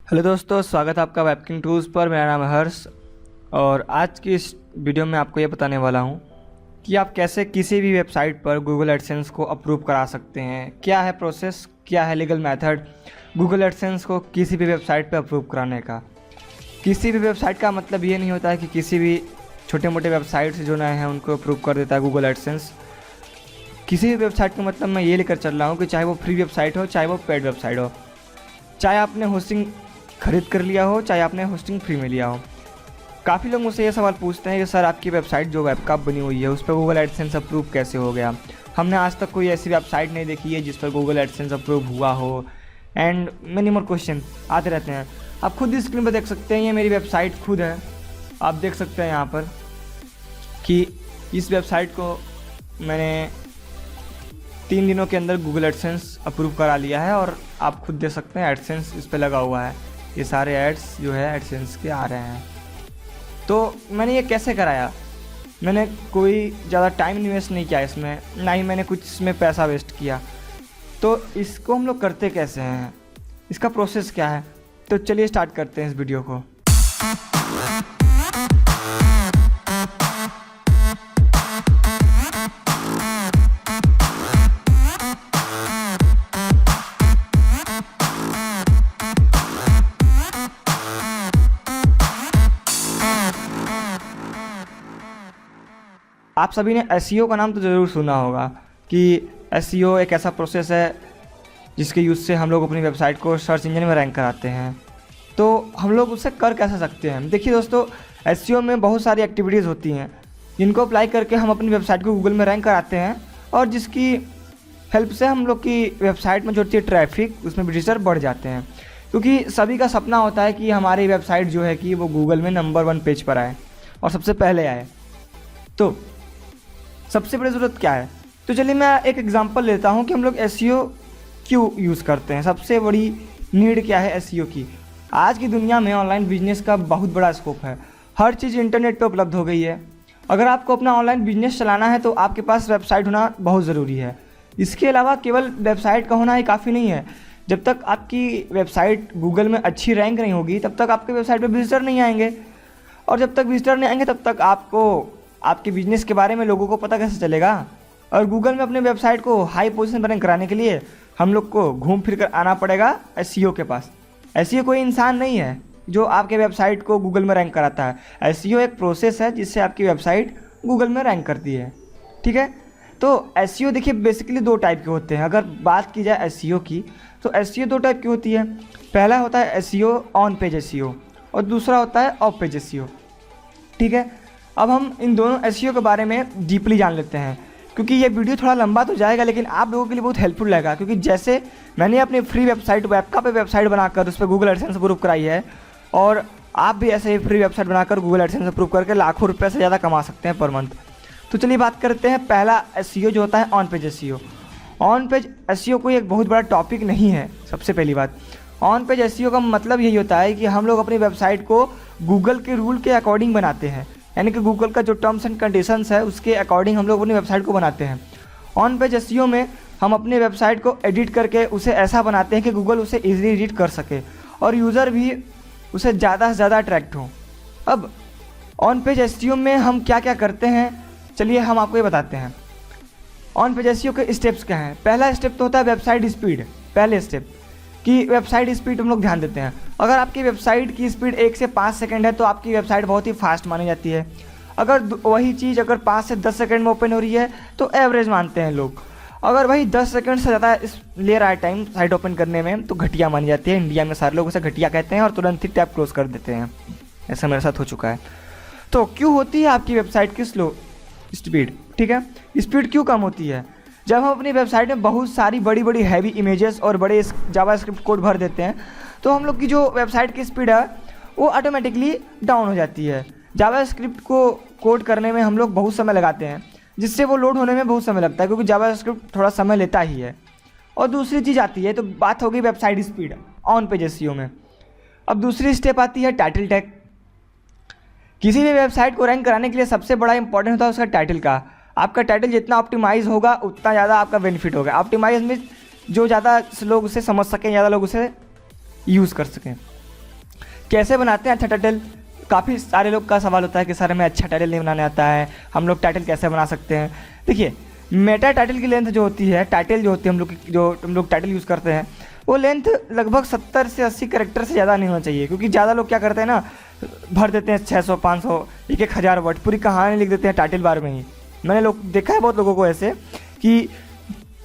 Hello दोस्तों, स्वागत है आपका वेबकिंग टूल्स पर। मेरा नाम है हर्ष और आज की इस वीडियो में आपको ये बताने वाला हूँ कि आप कैसे किसी भी वेबसाइट पर गूगल एडसेंस को अप्रूव करा सकते हैं। क्या है प्रोसेस, क्या है लीगल मेथड गूगल एडसेंस को किसी भी वेबसाइट पर अप्रूव कराने का। किसी भी वेबसाइट का मतलब ये नहीं होता है कि किसी भी छोटे मोटे वेबसाइट से जो नए हैं उनको अप्रूव कर देता है गूगल एडसेंस। किसी भी वेबसाइट का मतलब मैं ये लेकर चल रहा हूँ कि चाहे वो फ्री वेबसाइट हो, चाहे वो पेड वेबसाइट हो, चाहे आपने होस्टिंग खरीद कर लिया हो, चाहे आपने होस्टिंग फ्री में लिया हो। काफ़ी लोग मुझसे ये सवाल पूछते हैं कि सर आपकी वेबसाइट जो वेबकाम बनी हुई है उस पर गूगल एडसेंस अप्रूव कैसे हो गया। हमने आज तक कोई ऐसी वेबसाइट नहीं देखी है जिस पर गूगल एडसेंस अप्रूव हुआ हो। एंड मेनी मोर क्वेश्चन आते रहते हैं। आप खुद ही स्क्रीन पर देख सकते हैं, ये मेरी वेबसाइट खुद है। आप देख सकते हैं यहाँ पर कि इस वेबसाइट को मैंने 3 दिनों के अंदर गूगल एडसेंस अप्रूव करा लिया है और आप खुद देख सकते हैं एडसेंस इस पर लगा हुआ है। ये सारे एड्स जो है एडसेंस के आ रहे हैं। तो मैंने ये कैसे कराया? मैंने कोई ज़्यादा टाइम इन्वेस्ट नहीं किया इसमें, ना ही मैंने कुछ इसमें पैसा वेस्ट किया। तो इसको हम लोग करते कैसे हैं, इसका प्रोसेस क्या है, तो चलिए स्टार्ट करते हैं इस वीडियो को। आप सभी ने एसईओ का नाम तो ज़रूर सुना होगा कि एसईओ एक ऐसा प्रोसेस है जिसके यूज़ से हम लोग अपनी वेबसाइट को सर्च इंजन में रैंक कराते हैं। तो हम लोग उससे कर कैसे सकते हैं? देखिए दोस्तों, एसईओ में बहुत सारी एक्टिविटीज़ होती हैं जिनको अप्लाई करके हम अपनी वेबसाइट को गूगल में रैंक कराते हैं और जिसकी हेल्प से हम लोग की वेबसाइट में जो होती है ट्रैफिक, उसमें विजिटर बढ़ जाते हैं। क्योंकि सभी का सपना होता है कि हमारी वेबसाइट जो है कि वो गूगल में नंबर 1 पेज पर आए और सबसे पहले आए। तो सबसे बड़ी ज़रूरत क्या है? तो चलिए मैं एक एग्जांपल लेता हूं कि हम लोग एसईओ क्यों यूज़ करते हैं। सबसे बड़ी नीड क्या है एसईओ की? आज की दुनिया में ऑनलाइन बिजनेस का बहुत बड़ा स्कोप है। हर चीज़ इंटरनेट पे उपलब्ध हो गई है। अगर आपको अपना ऑनलाइन बिजनेस चलाना है तो आपके पास वेबसाइट होना बहुत ज़रूरी है। इसके अलावा केवल वेबसाइट का होना ही काफ़ी नहीं है। जब तक आपकी वेबसाइट गूगल में अच्छी रैंक नहीं होगी तब तक आपके वेबसाइट पर विजिटर नहीं आएंगे, और जब तक विजिटर नहीं आएंगे तब तक आपको आपके बिजनेस के बारे में लोगों को पता कैसे चलेगा। और गूगल में अपने वेबसाइट को हाई पोजीशन पर रैंक कराने के लिए हम लोग को घूम फिर कर आना पड़ेगा एसईओ के पास। एसईओ कोई इंसान नहीं है जो आपके वेबसाइट को गूगल में रैंक कराता है। एसईओ एक प्रोसेस है जिससे आपकी वेबसाइट गूगल में रैंक करती है। ठीक है, तो एसईओ देखिए बेसिकली 2 टाइप के होते हैं। अगर बात की जाए एसईओ की तो एसईओ 2 टाइप की होती है। पहला होता है एसईओ ऑन पेज एसईओ और दूसरा होता है ऑफ पेज एसईओ। ठीक है, अब हम इन दोनों एसईओ के बारे में डीपली जान लेते हैं, क्योंकि ये वीडियो थोड़ा लंबा तो जाएगा लेकिन आप लोगों के लिए बहुत हेल्पफुल रहेगा। क्योंकि जैसे मैंने अपनी फ्री वेबसाइट वेबका पे वेबसाइट बनाकर उस पर गूगल एडसेंस अप्रूव कराई है, और आप भी ऐसे ही फ्री वेबसाइट बनाकर गूगल एडसेंस अप्रूव करके लाखों रुपये से ज़्यादा कमा सकते हैं पर मंथ। तो चलिए बात करते हैं पहला एसईओ जो होता है on page SEO. On page SEO कोई एक बहुत बड़ा टॉपिक नहीं है। सबसे पहली बात, ऑन पेज एसईओ का मतलब यही होता है कि हम लोग अपनी वेबसाइट को गूगल के रूल के अकॉर्डिंग बनाते हैं, यानी कि गूगल का जो टर्म्स एंड कंडीशंस है उसके अकॉर्डिंग हम लोग अपनी वेबसाइट को बनाते हैं। ऑन पेज एसईओ में हम अपनी वेबसाइट को एडिट करके उसे ऐसा बनाते हैं कि गूगल उसे इजीली रीड कर सके और यूज़र भी उसे ज़्यादा से ज़्यादा अट्रैक्ट हो। अब ऑन पेज एसईओ में हम क्या क्या करते हैं, चलिए हम आपको ये बताते हैं। ऑन पेज एसईओ के स्टेप्स क्या हैं? पहला स्टेप तो होता है वेबसाइट स्पीड। पहले स्टेप कि वेबसाइट स्पीड हम लोग ध्यान देते हैं। अगर आपकी वेबसाइट की स्पीड 1 से 5 सेकंड है तो आपकी वेबसाइट बहुत ही फास्ट मानी जाती है। अगर वही चीज़ अगर 5 से 10 सेकंड में ओपन हो रही है तो एवरेज मानते हैं लोग। अगर वही 10 सेकंड से ज़्यादा ले रहा है टाइम साइट ओपन करने में तो घटिया मानी जाती है। इंडिया में सारे लोग उसे घटिया कहते हैं और तुरंत ही टैब क्लोज कर देते हैं। ऐसा मेरे साथ हो चुका है। तो क्यों होती है आपकी वेबसाइट की स्लो स्पीड? ठीक है, स्पीड क्यों कम होती है? जब हम अपनी वेबसाइट में बहुत सारी बड़ी बड़ी हैवी इमेजेस और बड़े जावास्क्रिप्ट कोड भर देते हैं तो हम लोग की जो वेबसाइट की स्पीड है वो ऑटोमेटिकली डाउन हो जाती है। जावास्क्रिप्ट को कोड करने में हम लोग बहुत समय लगाते हैं जिससे वो लोड होने में बहुत समय लगता है, क्योंकि जावास्क्रिप्ट थोड़ा समय लेता ही है। और दूसरी चीज़ आती है, तो बात हो गई website speed on page SEO में। अब दूसरी स्टेप आती है टाइटल टैग। किसी भी वेबसाइट को रैंक कराने के लिए सबसे बड़ा इंपॉर्टेंट होता है उसका टाइटल का। आपका टाइटल जितना ऑप्टिमाइज होगा उतना ज़्यादा आपका बेनिफिट होगा। ऑप्टिमाइज में जो ज़्यादा लोग उसे समझ सकें, ज़्यादा लोग उसे यूज़ कर सकें। कैसे बनाते हैं अच्छा टाइटल। काफ़ी सारे लोग का सवाल होता है कि सर हमें अच्छा टाइटल नहीं बनाने आता है, हम लोग टाइटल कैसे बना सकते हैं। देखिए मेटा टाइटल की लेंथ जो होती है, टाइटल जो होती है हम लोग टाइटल यूज़ करते हैं, वो लेंथ लगभग 70 से 80 कैरेक्टर से ज़्यादा नहीं होना चाहिए। क्योंकि ज़्यादा लोग क्या करते हैं ना, भर देते हैं 600 500 1000 वर्ड, पूरी कहानी लिख देते हैं टाइटल बार में ही। मैंने लोग देखा है बहुत लोगों को ऐसे कि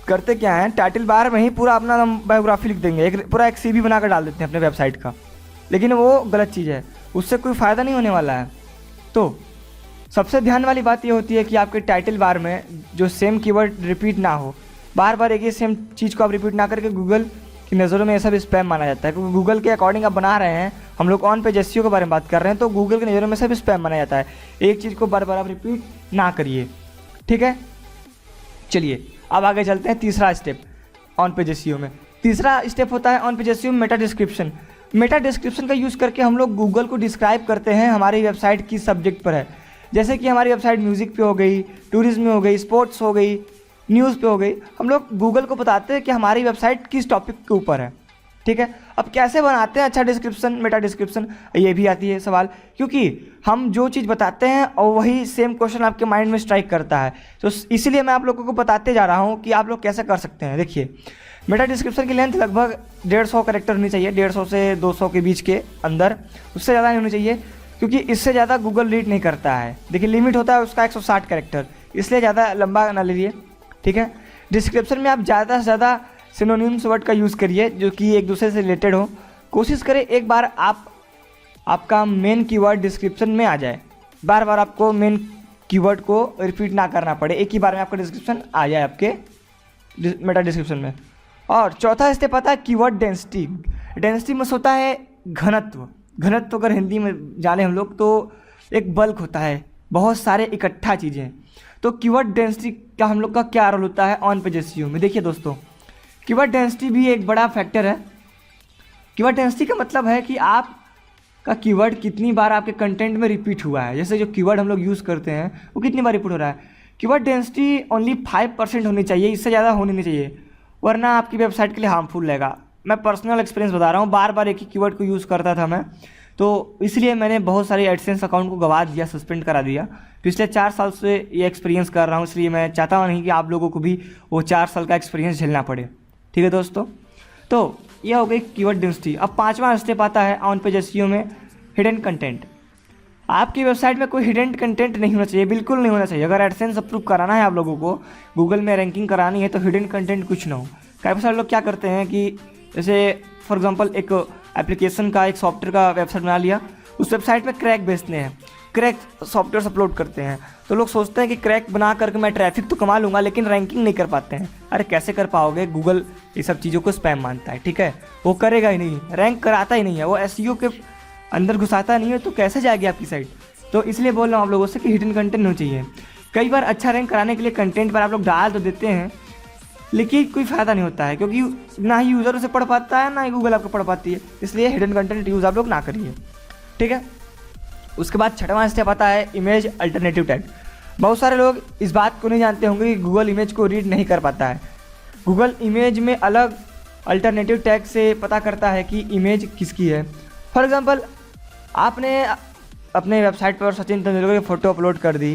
करते क्या है, टाइटल बार में ही पूरा अपना बायोग्राफी लिख देंगे, पूरा एक CV बना कर डाल देते हैं अपने वेबसाइट का। लेकिन वो गलत चीज़ है, उससे कोई फ़ायदा नहीं होने वाला है। तो सबसे ध्यान वाली बात ये होती है कि आपके टाइटल बार में जो सेम कीवर्ड रिपीट ना हो, बार बार एक ही सेम चीज़ को आप रिपीट ना करके। गूगल की नज़रों में ऐसा भी स्पैम माना जाता है, क्योंकि गूगल के अकॉर्डिंग आप बना रहे हैं, हम लोग ऑन पेज SEO के बारे में बात कर रहे हैं, तो गूगल की नज़रों में सब स्पैम माना जाता है। एक चीज़ को बार बार आप रिपीट ना करिए, ठीक है। चलिए अब आगे चलते हैं तीसरा स्टेप ऑन पेज SEO में। तीसरा स्टेप होता है ऑन पेज SEO में मेटा डिस्क्रिप्शन। मेटा डिस्क्रिप्शन का यूज़ करके हम लोग गूगल को डिस्क्राइब करते हैं हमारी वेबसाइट किस सब्जेक्ट पर है। जैसे कि हमारी वेबसाइट म्यूज़िक पे हो गई, टूरिज्म में हो गई, स्पोर्ट्स हो गई, न्यूज़ पे हो गई, हम लोग गूगल को बताते हैं कि हमारी वेबसाइट किस टॉपिक के ऊपर है, ठीक है। अब कैसे बनाते हैं अच्छा डिस्क्रिप्शन, मेटा डिस्क्रिप्शन, ये भी आती है सवाल। क्योंकि हम जो चीज़ बताते हैं और वही सेम क्वेश्चन आपके माइंड में स्ट्राइक करता है, तो इसीलिए मैं आप लोगों को बताते जा रहा हूँ कि आप लोग कैसे कर सकते हैं। देखिए मेटा डिस्क्रिप्शन की लेंथ लगभग 150 कैरेक्टर होनी चाहिए, 150 से 200 के बीच के अंदर, उससे ज़्यादा नहीं होनी चाहिए, क्योंकि इससे ज़्यादा गूगल रीड नहीं करता है। देखिए लिमिट होता है उसका 160 कैरेक्टर, इसलिए ज़्यादा लंबा ना लीजिए, ठीक है। डिस्क्रिप्शन में आप ज़्यादा से ज़्यादा सिनोनिम्स वर्ड का यूज़ करिए जो कि एक दूसरे से रिलेटेड हो। कोशिश करें एक बार आपका मेन कीवर्ड डिस्क्रिप्शन में आ जाए, बार बार आपको मेन कीवर्ड को रिपीट ना करना पड़े, एक ही बार में आपका डिस्क्रिप्शन आ जाए आपके मेटा डिस्क्रिप्शन में। और चौथा स्टेप आता है कीवर्ड डेंसिटी। डेंसिटी में होता है घनत्व। घनत्व अगर हिंदी में जाने हम लोग तो एक बल्क होता है, बहुत सारे इकट्ठा चीज़ें। तो कीवर्ड डेंसिटी का हम लोग का क्या रोल होता है ऑन पेज SEO में। देखिए दोस्तों, कीवर्ड डेंसिटी भी एक बड़ा फैक्टर है। कीवर्ड डेंसिटी का मतलब है कि आपका कीवर्ड कितनी बार आपके कंटेंट में रिपीट हुआ है। जैसे जो कीवर्ड हम लोग यूज़ करते हैं वो कितनी बार रिपीट हो रहा है। कीवर्ड डेंसिटी ओनली 5% होनी चाहिए, इससे ज़्यादा होनी नहीं चाहिए, वरना आपकी वेबसाइट के लिए हार्मफुल रहेगा। मैं पर्सनल एक्सपीरियंस बता रहा हूँ, बार बार एक ही कीवर्ड को यूज़ करता था मैं, तो इसलिए मैंने बहुत सारी एडसेंस अकाउंट को गवा दिया, सस्पेंड करा दिया। पिछले 4 साल से ये एक्सपीरियंस कर रहा हूँ, इसलिए मैं चाहता हूँ नहीं कि आप लोगों को भी वो 4 साल का एक्सपीरियंस झेलना पड़े, ठीक है दोस्तों। तो यह हो गई कीवर्ड डेंसिटी। अब 5वां स्टेप आता है ऑन पेज SEO में हिडन कंटेंट। आपकी वेबसाइट में कोई हिडन कंटेंट नहीं होना चाहिए, बिल्कुल नहीं होना चाहिए। अगर एडसेंस अप्रूव कराना है आप लोगों को, गूगल में रैंकिंग करानी है, तो हिडन कंटेंट कुछ ना हो। काफ़ी सारे लोग क्या करते हैं कि जैसे फॉर एग्जांपल एक एप्लीकेशन का, एक सॉफ्टवेयर का वेबसाइट बना लिया, उस वेबसाइट में क्रैक बेचते हैं, क्रैक सॉफ्टवेयर अपलोड करते हैं, तो लोग सोचते हैं कि क्रैक बना करके मैं ट्रैफिक तो कमा लूँगा, लेकिन रैंकिंग नहीं कर पाते हैं। अरे कैसे कर पाओगे, गूगल ये सब चीज़ों को स्पैम मानता है, ठीक है, वो करेगा ही नहीं, रैंक कराता ही नहीं है, वो SEO के अंदर घुसाता नहीं है, तो कैसे जाएगी आपकी साइट। तो इसलिए बोल रहा हूँ आप लोगों से कि हिडन कंटेंट होना चाहिए। कई बार अच्छा रैंक कराने के लिए कंटेंट पर आप लोग डाल तो देते हैं, लेकिन कोई फ़ायदा नहीं होता है, क्योंकि ना ही यूज़र उसे पढ़ पाता है, ना ही गूगल आपको पढ़ पाती है। इसलिए हिडन कंटेंट यूज़ आप लोग ना करिए, ठीक है। उसके बाद 6वां स्टेप आता है इमेज अल्टरनेटिव टैग। बहुत सारे लोग इस बात को नहीं जानते होंगे कि गूगल इमेज को रीड नहीं कर पाता है। गूगल इमेज में अलग अल्टरनेटिव टैग से पता करता है कि इमेज किसकी है। फॉर एग्ज़ाम्पल आपने अपने वेबसाइट पर सचिन तेंदुलकर की फ़ोटो अपलोड कर दी,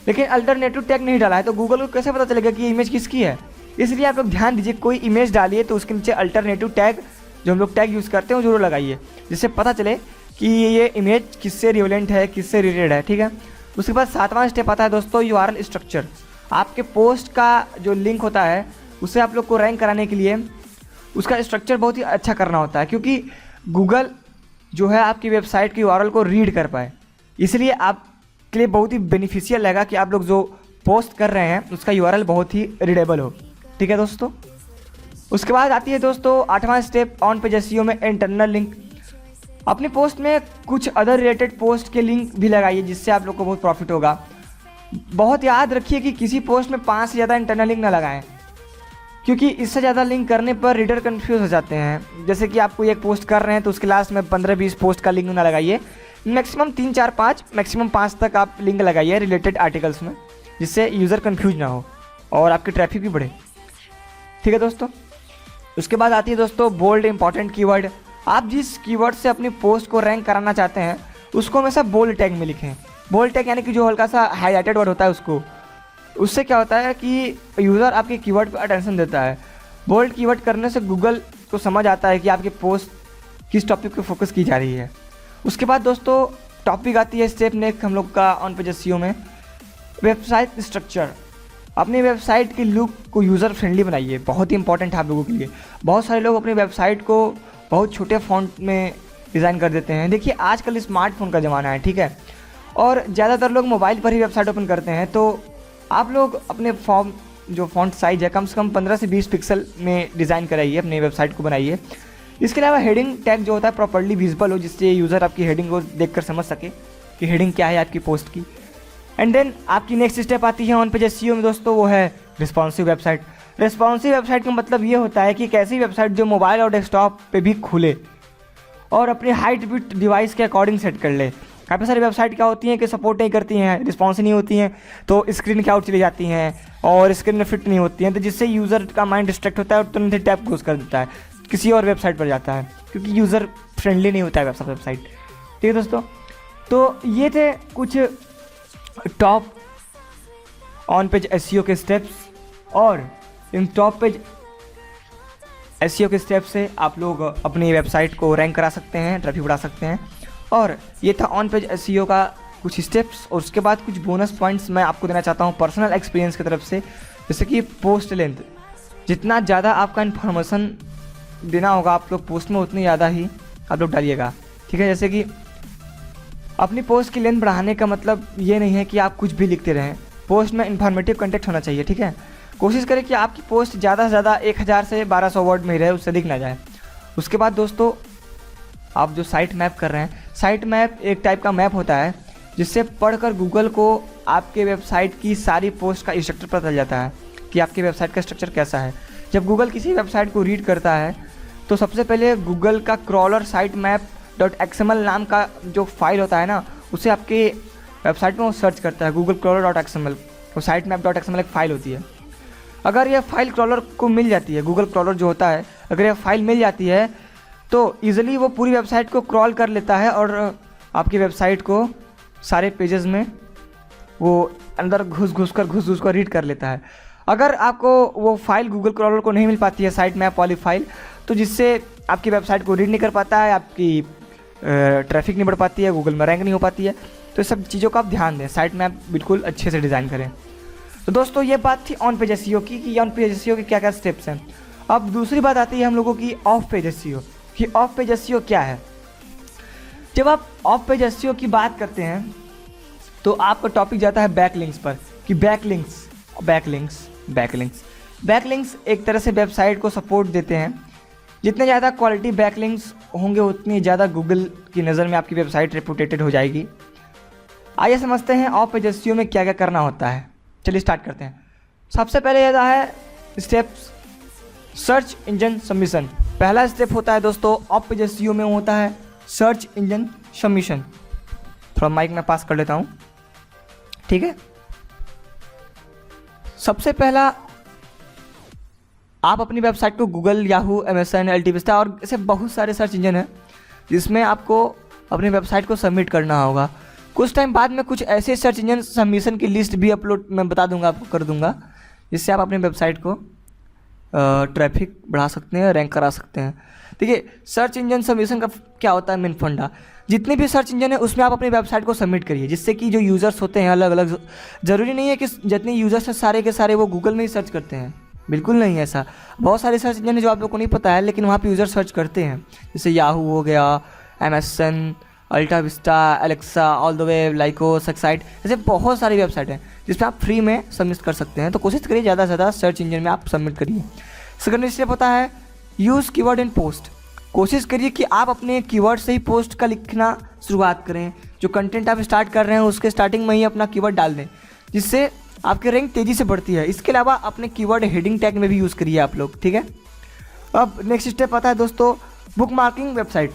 लेकिन अल्टरनेटिव टैग नहीं डाला है, तो गूगल को कैसे पता चलेगा कि इमेज किसकी है। इसलिए आप लोग ध्यान दीजिए, कोई इमेज डालिए तो उसके नीचे अल्टरनेटिव टैग जो हम लोग टैग यूज़ करते हैं वो जरूर लगाइए, जिससे पता चले कि ये इमेज किससे रिलेवेंट है, किससे रिलेटेड है, ठीक है। उसके बाद 7वां स्टेप आता है दोस्तों URL स्ट्रक्चर। आपके पोस्ट का जो लिंक होता है उसे आप लोग को रैंक कराने के लिए उसका स्ट्रक्चर बहुत ही अच्छा करना होता है, क्योंकि गूगल जो है आपकी वेबसाइट की URL को रीड कर पाए। इसलिए आपके लिए बहुत ही बेनिफिशियल रहेगा कि आप लोग जो पोस्ट कर रहे हैं उसका URL बहुत ही रीडेबल हो, ठीक है दोस्तों। उसके बाद आती है दोस्तों 8वां स्टेप ऑन पेज SEO में इंटरनल लिंक। अपनी पोस्ट में कुछ अदर रिलेटेड पोस्ट के लिंक भी लगाइए, जिससे आप लोग को बहुत प्रॉफिट होगा। बहुत याद रखिए कि किसी पोस्ट में 5 से ज़्यादा इंटरनल लिंक ना लगाएं, क्योंकि इससे ज़्यादा लिंक करने पर रीडर कंफ्यूज हो जाते हैं। जैसे कि आप कोई एक पोस्ट कर रहे हैं तो उसके लास्ट में 15-20 पोस्ट का लिंक ना लगाइए, मैक्सिमम 3-4-5 मैक्सिमम 5 तक आप लिंक लगाइए रिलेटेड आर्टिकल्स में, जिससे यूज़र कंफ्यूज ना हो और आपकी ट्रैफिक भी बढ़े, ठीक है दोस्तों। उसके बाद आती है दोस्तों बोल्ड इंपॉर्टेंट कीवर्ड। आप जिस कीवर्ड से अपनी पोस्ट को रैंक कराना चाहते हैं उसको हमेशा बोल्ड टैग में लिखें। बोल्ड टैग यानी कि जो हल्का सा हाईलाइटेड वर्ड होता है उसको, उससे क्या होता है कि यूज़र आपके कीवर्ड पर अटेंशन देता है। बोल्ड कीवर्ड करने से गूगल को समझ आता है कि आपकी पोस्ट किस टॉपिक पे फोकस की जा रही है। उसके बाद दोस्तों टॉपिक आती है स्टेप नेक्स्ट हम लोग का ऑन पेज एसईओ में, वेबसाइट स्ट्रक्चर। अपनी वेबसाइट की लुक को यूज़र फ्रेंडली बनाइए, बहुत ही इंपॉर्टेंट है आप लोगों के लिए। बहुत सारे लोग अपनी वेबसाइट को बहुत छोटे फॉन्ट में डिज़ाइन कर देते हैं। देखिए आजकल स्मार्टफोन का ज़माना है, ठीक है, और ज़्यादातर लोग मोबाइल पर ही वेबसाइट ओपन करते हैं। तो आप लोग अपने फॉर्म जो फॉन्ट साइज़ है कम से कम 15 से 20 पिक्सल में डिज़ाइन कराइए, अपनी वेबसाइट को बनाइए। इसके अलावा हेडिंग टैग जो होता है प्रॉपर्ली विजिबल हो, जिससे यूज़र आपकी हेडिंग को देखकर समझ सके कि हेडिंग क्या है आपकी पोस्ट की। एंड देन आपकी नेक्स्ट स्टेप आती है ऑन पेज एसईओ में दोस्तों, वो है रिस्पॉन्सिव वेबसाइट। रिस्पॉन्सिव वेबसाइट का मतलब ये होता है कि एक ऐसी वेबसाइट जो मोबाइल और डेस्कटॉप पे भी खुले और अपनी हाइट बिट डिवाइस के अकॉर्डिंग सेट कर ले। काफ़ी सारी वेबसाइट क्या होती हैं कि सपोर्ट नहीं करती हैं, रिस्पॉन्स नहीं होती हैं, तो स्क्रीन के आउट चली जाती हैं और स्क्रीन में फिट नहीं होती हैं, तो जिससे यूज़र का माइंड डिस्ट्रैक्ट होता है और तुरंत ही टैप क्लोज कर देता है, किसी और वेबसाइट पर जाता है, क्योंकि यूज़र फ्रेंडली नहीं होता है वेबसाइट। ठीक है दोस्तों, तो ये थे कुछ टॉप ऑन पेज एसईओ के स्टेप्स, और इन टॉप पेज एसईओ के स्टेप से आप लोग अपनी वेबसाइट को रैंक करा सकते हैं, ट्रैफिक बढ़ा सकते हैं। और ये था ऑन पेज एसईओ का कुछ स्टेप्स, और उसके बाद कुछ बोनस पॉइंट्स मैं आपको देना चाहता हूँ पर्सनल एक्सपीरियंस की तरफ से। जैसे कि पोस्ट लेंथ, जितना ज़्यादा आपका इन्फॉर्मेशन देना होगा आप लोग पोस्ट में, उतनी ज़्यादा ही आप लोग डालिएगा। ठीक है, जैसे कि अपनी पोस्ट की लेंथ बढ़ाने का मतलब ये नहीं है कि आप कुछ भी लिखते रहें, पोस्ट में इन्फॉर्मेटिव कंटेंट होना चाहिए। ठीक है, कोशिश करें कि आपकी पोस्ट ज़्यादा से ज़्यादा 1000 से 1200 वर्ड में ही रहे, उससे अधिक ना जाए। उसके बाद दोस्तों आप जो साइट मैप कर रहे हैं, साइट मैप एक टाइप का मैप होता है जिससे पढ़कर गूगल को आपके वेबसाइट की सारी पोस्ट का स्ट्रक्चर पता चल जाता है कि आपकी वेबसाइट का स्ट्रक्चर कैसा है। जब गूगल किसी वेबसाइट को रीड करता है तो सबसे पहले गूगल का क्रॉलर साइट मैप .xml नाम का जो फाइल होता है ना, उसे आपके वेबसाइट में वो सर्च करता है, गूगल क्रॉलर .xml, वो साइट मैप .xml एक फ़ाइल होती है। अगर यह फाइल क्रॉलर को मिल जाती है, गूगल क्रॉलर जो होता है, अगर यह फाइल मिल जाती है तो ईज़िली वो पूरी वेबसाइट को क्रॉल कर लेता है और आपकी वेबसाइट को सारे पेजेस में वो अंदर घुस घुस कर रीड कर लेता है। अगर आपको वो फाइल गूगल क्रॉलर को नहीं मिल पाती है, साइट मैप वाली फाइल, तो जिससे आपकी वेबसाइट को रीड नहीं कर पाता है, आपकी ट्रैफिक नहीं बढ़ पाती है, गूगल में रैंक नहीं हो पाती है। तो सब चीज़ों का आप ध्यान दें, साइट मैप बिल्कुल अच्छे से डिज़ाइन करें। तो दोस्तों ये बात थी ऑन पेज एसईओ की कि ऑन पेज एसईओ के क्या क्या स्टेप्स हैं। अब दूसरी बात आती है हम लोगों की ऑफ पेज एसईओ कि ऑफ पेज एसईओ क्या है। जब आप ऑफ पेज एसईओ की बात करते हैं तो आपका टॉपिक जाता है बैकलिंक्स पर, कि बैकलिंक्स एक तरह से वेबसाइट को सपोर्ट देते हैं। जितने ज़्यादा क्वालिटी बैकलिंक्स होंगे उतनी ज़्यादा गूगल की नज़र में आपकी वेबसाइट रेपुटेटेड हो जाएगी। आइए समझते हैं ऑफ पेज एसईओ में क्या क्या करना होता है। चलिए स्टार्ट करते हैं। सबसे पहले यह है स्टेप्स सर्च इंजन सबमिशन। पहला स्टेप होता है दोस्तों ऑफ पेज एसईओ में होता है सर्च इंजन सबमिशन। थोड़ा माइक में पास कर लेता हूँ, ठीक है। सबसे पहला आप अपनी वेबसाइट को गूगल, याहू, अमेज़न, अल्टीविस्टा और ऐसे बहुत सारे सर्च इंजन हैं जिसमें आपको अपनी वेबसाइट को सबमिट करना होगा। कुछ टाइम बाद में कुछ ऐसे सर्च इंजन सबमिशन की लिस्ट भी अपलोड मैं बता दूंगा, आपको कर दूंगा, जिससे आप अपनी वेबसाइट को ट्रैफिक बढ़ा सकते हैं, रैंक करा सकते हैं। देखिए सर्च इंजन सबमिशन का क्या होता है मेन फंडा, जितने भी सर्च इंजन है उसमें आप अपनी वेबसाइट को सबमिट करिए, जिससे कि जो यूज़र्स होते हैं अलग अलग, ज़रूरी नहीं है कि जितने यूज़र्स हैं सारे के सारे वो गूगल में ही सर्च करते हैं, बिल्कुल नहीं है ऐसा। बहुत सारे सर्च इंजन है जो आप लोग को नहीं पता है लेकिन वहाँ पे यूज़र सर्च करते हैं, जैसे याहू हो गया, Amazon, AltaVista, Alexa, all the way, Lycos, Excite, ऐसे बहुत सारी वेबसाइट हैं जिसमें आप फ्री में सबमिट कर सकते हैं। तो कोशिश करिए ज़्यादा से ज़्यादा सर्च इंजन में आप सबमिट करिए। सेकंड स्टेप होता है यूज़ कीवर्ड इन पोस्ट। कोशिश करिए कि आप अपने कीवर्ड से ही पोस्ट का लिखना शुरुआत करें। जो कंटेंट आप स्टार्ट कर रहे हैं उसके स्टार्टिंग में ही अपना कीवर्ड डाल दें, जिससे आपकी रैंक तेज़ी से बढ़ती है। इसके अलावा अपने कीवर्ड हेडिंग टैग में भी यूज़ करिए आप लोग, ठीक है। अब नेक्स्ट स्टेप आता है दोस्तों book marking website.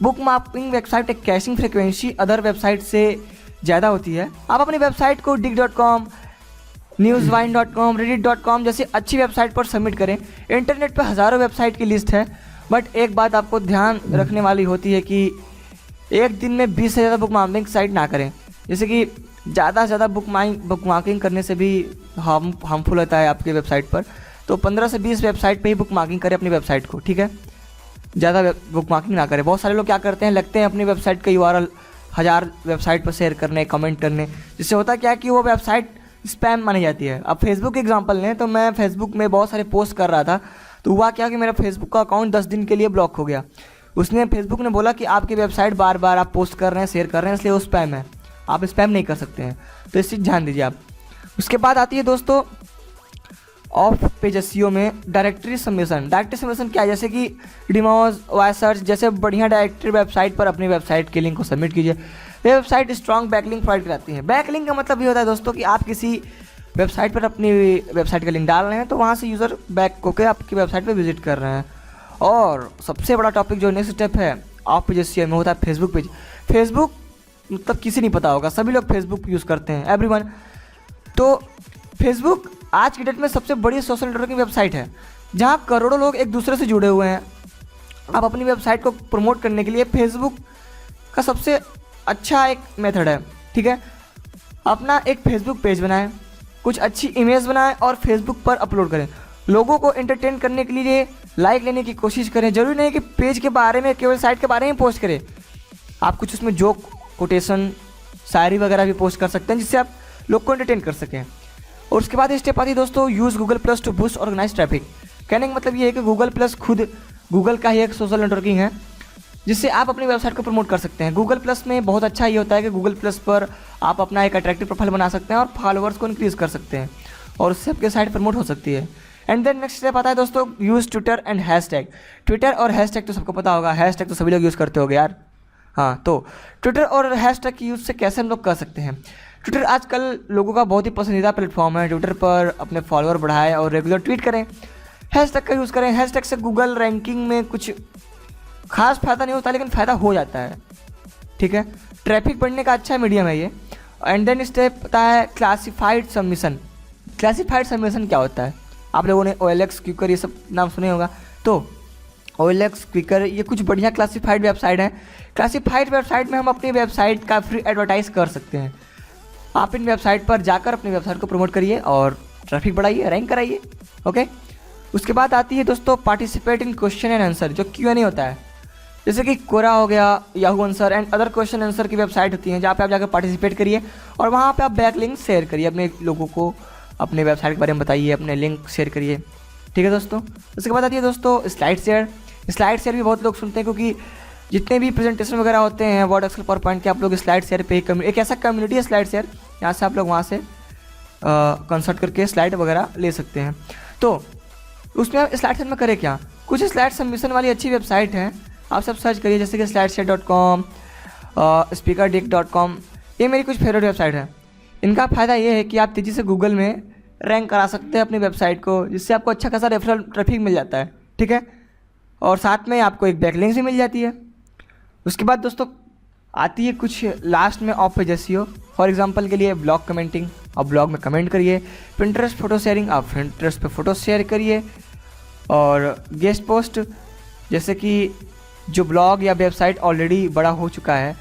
Book marking website एक कैशिंग फ्रिक्वेंसी अदर वेबसाइट से ज़्यादा होती है। आप अपनी वेबसाइट को dig.com, newsvine.com, reddit.com जैसी अच्छी वेबसाइट पर सबमिट करें। इंटरनेट पर हज़ारों वेबसाइट की लिस्ट है बट एक बात आपको ध्यान रखने वाली होती है कि एक दिन में 20 से ज़्यादा बुक मार्किंग साइट ना करें। जैसे कि ज़्यादा से ज़्यादा बुक मार्किंग करने से भी हार्मफुल होता है आपके वेबसाइट पर। तो 15 से 20 वेबसाइट पे ही बुक मार्किंग करें अपनी वेबसाइट को, ठीक है। ज़्यादा बुक मार्किंग ना करें। बहुत सारे लोग क्या करते हैं, लगते हैं अपनी वेबसाइट का URL 1000 वेबसाइट पर शेयर करने, कमेंट करने, जिससे होता क्या है कि वो वेबसाइट स्पैम मानी जाती है। अब फेसबुक एग्जांपल लें तो मैं फेसबुक में बहुत सारे पोस्ट कर रहा था, तो हुआ क्या कि मेरा फेसबुक का अकाउंट 10 दिन के लिए ब्लॉक हो गया। उसने फेसबुक ने बोला कि आपकी वेबसाइट बार बार आप पोस्ट कर रहे हैं, शेयर कर रहे हैं, इसलिए वो स्पैम है, आप स्पैम नहीं कर सकते हैं। तो इस चीज़ ध्यान दीजिए आप। उसके बाद आती है दोस्तों ऑफ पेज एसईओ में डायरेक्टरी सबमिशन। डायरेक्टरी सबमिशन क्या है, जैसे कि डिमोज, वाई सर्च जैसे बढ़िया डायरेक्टरी वेबसाइट पर अपनी वेबसाइट के लिंक को सबमिट कीजिए। वेबसाइट स्ट्रॉन्ग बैकलिंक प्रोवाइड कराती है। बैकलिंक का मतलब ये होता है दोस्तों कि आप किसी वेबसाइट पर अपनी वेबसाइट का लिंक डाल रहे हैं तो वहाँ से यूज़र बैक होकर आपकी वेबसाइट पर विजिट कर रहे हैं। और सबसे बड़ा टॉपिक जो नेक्स्ट स्टेप है ऑफ पेज एसईओ में होता है फेसबुक पेज। फेसबुक मतलब किसी नहीं पता होगा, सभी लोग फेसबुक यूज़ करते हैं, एवरीवन। तो फेसबुक आज की डेट में सबसे बड़ी सोशल नेटवर्किंग वेबसाइट है जहाँ करोड़ों लोग एक दूसरे से जुड़े हुए हैं। आप अपनी वेबसाइट को प्रमोट करने के लिए फेसबुक का सबसे अच्छा एक मेथड है, ठीक है। अपना एक फेसबुक पेज बनाएं, कुछ अच्छी इमेज बनाएं और फेसबुक पर अपलोड करें। लोगों को एंटरटेन करने के लिए लाइक लेने की कोशिश करें। जरूरी नहीं कि पेज के बारे में, केवल साइट के बारे में पोस्ट करें। आप कुछ उसमें जोक, कोटेशन, शायरी वगैरह भी पोस्ट कर सकते हैं जिससे आप लोग को एंटरटेन कर सकें। और उसके बाद स्टेप आती है दोस्तों use Google plus to boost organise traffic. कहने का मतलब ये है कि गूगल प्लस खुद गूगल का ही एक सोशल नेटवर्किंग है जिससे आप अपनी वेबसाइट को प्रमोट कर सकते हैं। गूगल प्लस में बहुत अच्छा ये होता है कि गूगल प्लस पर आप अपना एक अट्रैक्टिव प्रोफाइल बना सकते हैं और फॉलोअर्स को इंक्रीज़ कर सकते हैं और उससे आपकी साइट प्रमोट हो सकती है। एंड देन नेक्स्ट स्टेप आता है दोस्तों use Twitter and hashtag. Twitter और हैशटैग तो सबको पता होगा, हैशटैग तो सभी लोग यूज़ करते होंगे यार। हाँ, तो ट्विटर और हैशटैग की यूज़ से कैसे हम लोग कर सकते हैं। ट्विटर आजकल लोगों का बहुत ही पसंदीदा प्लेटफॉर्म है। ट्विटर पर अपने फॉलोअर बढ़ाएं और रेगुलर ट्वीट करें। हैशटैग का यूज़ करें। हैशटैग से गूगल रैंकिंग में कुछ खास फ़ायदा नहीं होता लेकिन फ़ायदा हो जाता है, ठीक है। ट्रैफिक बढ़ने का अच्छा मीडियम है ये। एंड देन स्टेप आता है क्लासिफाइड सबमिशन। क्लासिफाइड सबमिशन क्या होता है, आप लोगों ने OLX, क्विकर ये सब नाम सुने होगा। तो OLX, क्विकर ये कुछ बढ़िया क्लासिफाइड वेबसाइट है। क्लासिफाइड वेबसाइट में हम अपनी वेबसाइट का फ्री एडवर्टाइज कर सकते हैं। आप इन वेबसाइट पर जाकर अपनी वेबसाइट को प्रमोट करिए और ट्रैफिक बढ़ाइए, रैंक कराइए, ओके। उसके बाद आती है दोस्तों participate in question and answer, जो Q&A होता है। जैसे कि कोरा हो गया, Yahoo answer and other question answer की वेबसाइट होती हैं जहाँ पे आप जाकर पार्टिसिपेट करिए और वहाँ पे आप बैक लिंक शेयर करिए, अपने लोगों को अपने वेबसाइट के बारे में बताइए, अपने लिंक शेयर करिए, ठीक है दोस्तों। उसके बाद आती है दोस्तों स्लाइड शेयर। स्लाइड शेयर भी बहुत लोग सुनते हैं क्योंकि जितने भी प्रेजेंटेशन वगैरह होते हैं वर्ड, एक्सेल, पावर पॉइंट के, आप लोग स्लाइड शेयर पे एक ऐसा कम्युनिटी है स्लाइड शेयर, यहाँ से आप लोग वहाँ से कंसल्ट करके स्लाइड वगैरह ले सकते हैं। तो उसमें आप स्लाइड शेयर में करें क्या, कुछ स्लाइड सबमिशन वाली अच्छी वेबसाइट हैं, आप सब सर्च करिए जैसे कि slideshare.com, speakerdict.com, ये मेरी कुछ फेवरेट वेबसाइट है। इनका फ़ायदा ये है कि आप तेज़ी से गूगल में रैंक करा सकते हैं अपनी वेबसाइट को, जिससे आपको अच्छा खासा रेफरल ट्रैफिक मिल जाता है, ठीक है। और साथ में आपको एक बैकलिंक भी मिल जाती है। उसके बाद दोस्तों आती है कुछ लास्ट में of page SEO. For example के लिए ब्लॉग कमेंटिंग, आप ब्लॉग में कमेंट करिए। पिंटरेस्ट फोटो शेयरिंग, आप पिंटरेस्ट पे फोटो शेयर करिए। और गेस्ट पोस्ट, जैसे कि जो ब्लॉग या वेबसाइट ऑलरेडी बड़ा हो चुका है,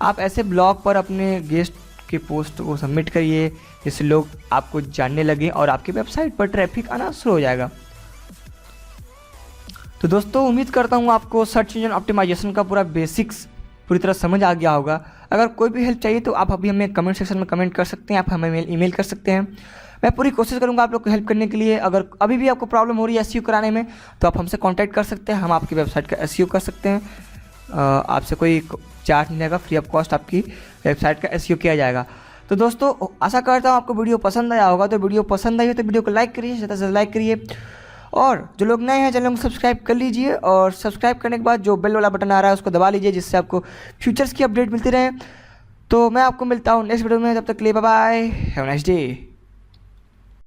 आप ऐसे ब्लॉग पर अपने गेस्ट के पोस्ट को सबमिट करिए जिससे लोग आपको जानने लगे और आपकी वेबसाइट पर ट्रैफिक आना शुरू हो जाएगा। तो दोस्तों उम्मीद करता हूँ आपको सर्च इंजन ऑप्टिमाइजेशन का पूरा बेसिक्स पूरी तरह समझ आ गया होगा। अगर कोई भी हेल्प चाहिए तो आप अभी हमें कमेंट सेक्शन में कमेंट कर सकते हैं, आप हमें ईमेल कर सकते हैं। मैं पूरी कोशिश करूंगा आप लोग को हेल्प करने के लिए। अगर अभी भी आपको प्रॉब्लम हो रही है एसईओ कराने में तो आप हमसे कांटेक्ट कर सकते हैं, हम आपकी वेबसाइट का एसईओ कर सकते हैं। आपसे कोई चार्ज नहीं लगेगा, फ्री ऑफ कॉस्ट आपकी वेबसाइट का एसईओ किया जाएगा। तो दोस्तों आशा करता हूँ आपको वीडियो पसंद आया होगा। तो वीडियो पसंद आई हो तो वीडियो को लाइक करिए, ज़्यादा से ज़्यादा लाइक करिए। और जो लोग नए हैं चैनल को सब्सक्राइब कर लीजिए और सब्सक्राइब करने के बाद जो बेल वाला बटन आ रहा है उसको दबा लीजिए जिससे आपको फ्यूचर्स की अपडेट मिलती रहे। तो मैं आपको मिलता हूँ नेक्स्ट वीडियो में, तब तक के लिए bye bye, have a nice day.